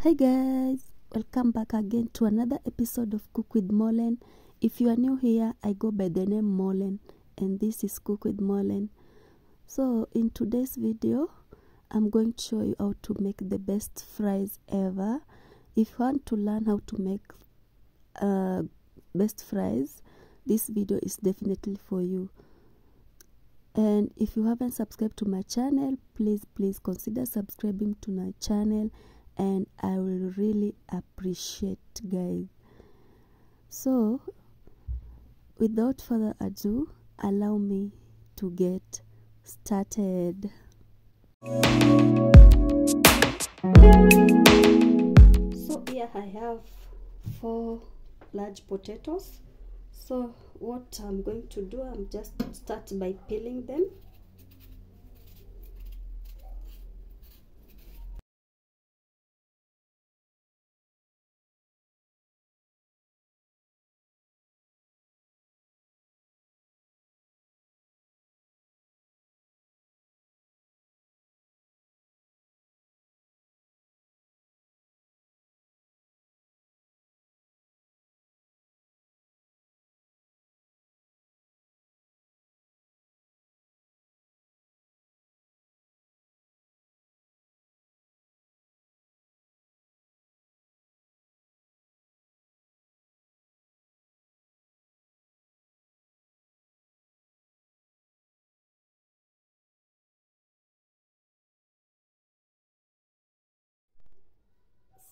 Hi guys, welcome back again to another episode of Cook with Molen. If you are new here, I go by the name Molen and this is Cook with Molen. So in today's video, I'm going to show you how to make the best fries ever. If you want to learn how to make best fries, this video is definitely for you. And if you haven't subscribed to my channel, please consider subscribing to my channel, and I will really appreciate, guys. So without further ado, allow me to get started. So here I have 4 large potatoes. So what I'm going to do, I'm just start by peeling them.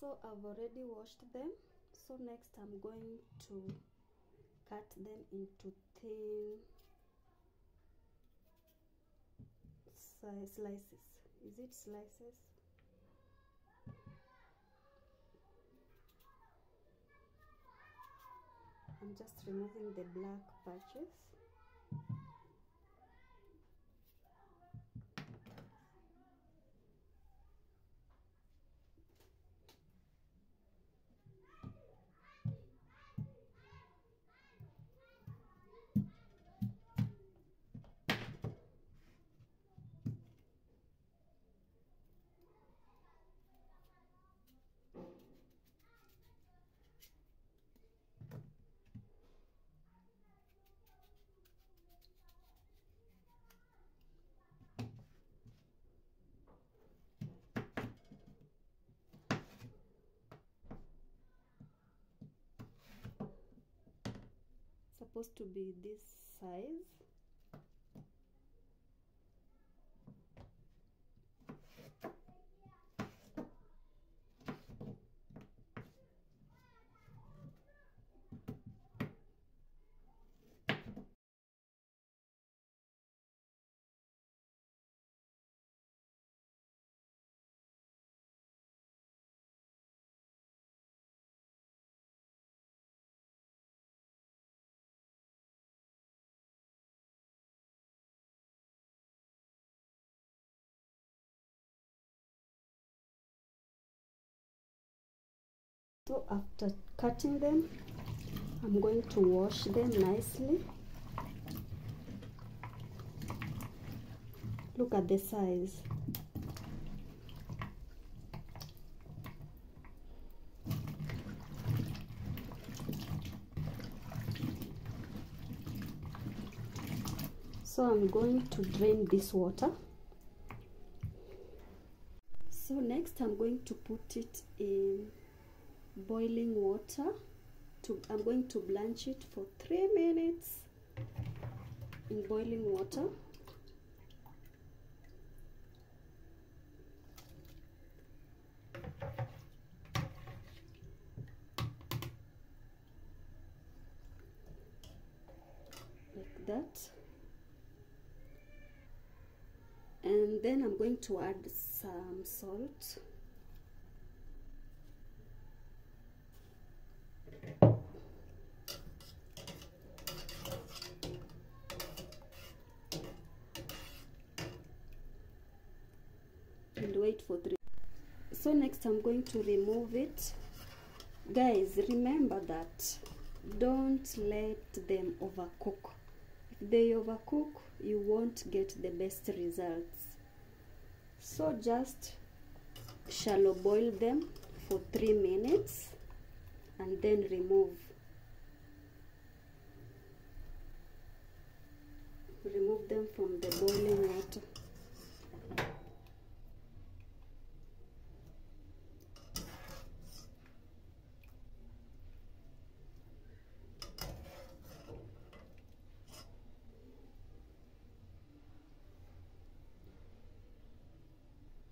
So I've already washed them. So next I'm going to cut them into thin slices. Is it slices? I'm just removing the black patches. Supposed to be this size. So after cutting them, I'm going to wash them nicely. Look at the size. So I'm going to drain this water. So next I'm going to put it in boiling water. I'm going to blanch it for 3 minutes in boiling water. Like that. And then I'm going to add some salt. And wait for 3. So next I'm going to remove it. Guys, remember that don't let them overcook. If they overcook, you won't get the best results. So just shallow boil them for 3 minutes and then remove them from the boiling water.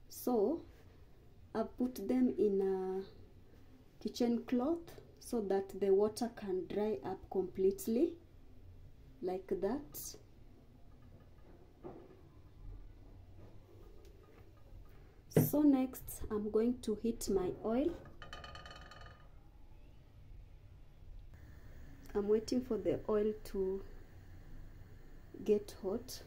So I put them in a kitchen cloth so that the water can dry up completely, like that. So next I'm going to heat my oil. I'm waiting for the oil to get hot.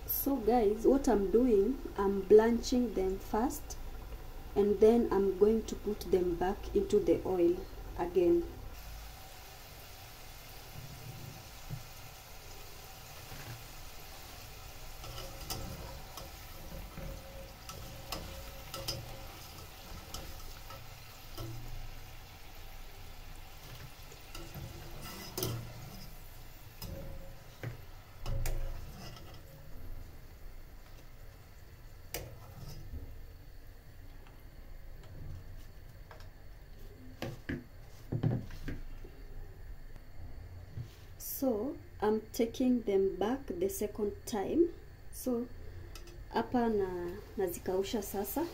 So guys, what I'm doing, I'm blanching them first and then I'm going to put them back into the oil again. So I'm taking them back the second time. So hapa nazikausha sasa.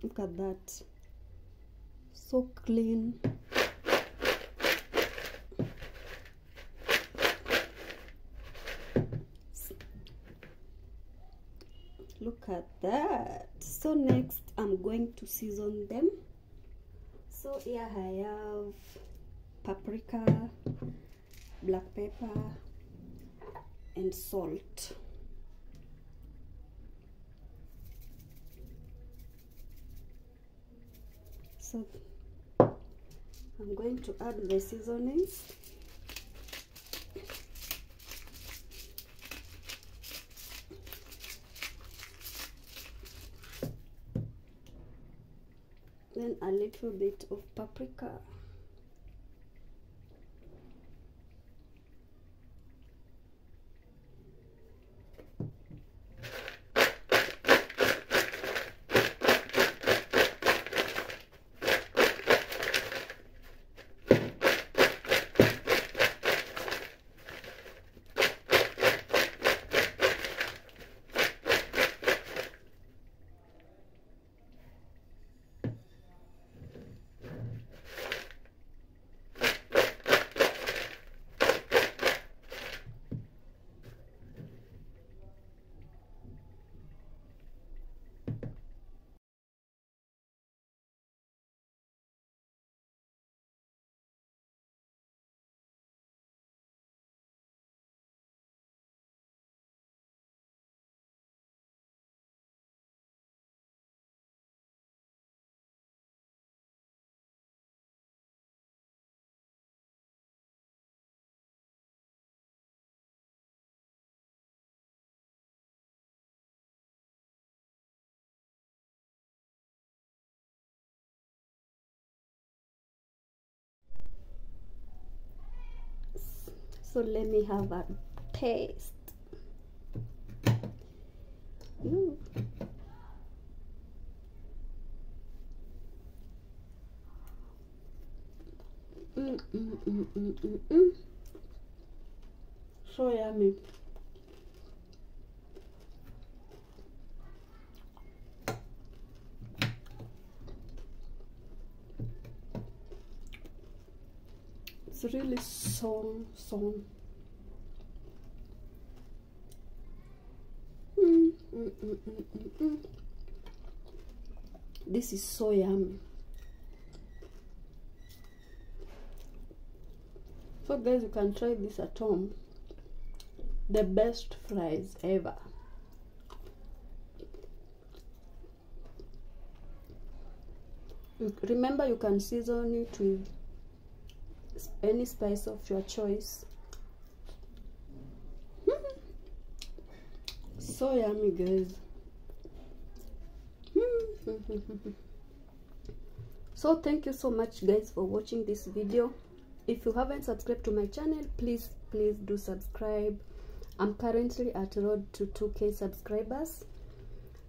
Look at that, so clean. Look at that. So next I'm going to season them. So here I have paprika, black pepper and salt. So I'm going to add the seasonings. then a little bit of paprika. So let me have a taste. Mm. So yummy. It's really so. This is so yummy. So guys, you can try this at home. The best fries ever. Remember, you can season it with any spice of your choice. So yummy, guys. So thank you so much guys for watching this video. If you haven't subscribed to my channel, please do subscribe. I'm currently at road to 2K subscribers.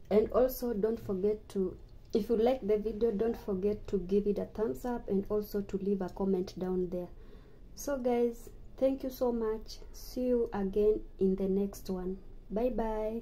And also don't forget to, if you like the video, don't forget to give it a thumbs up and also to leave a comment down there. So guys, thank you so much. See you again in the next one. Bye bye.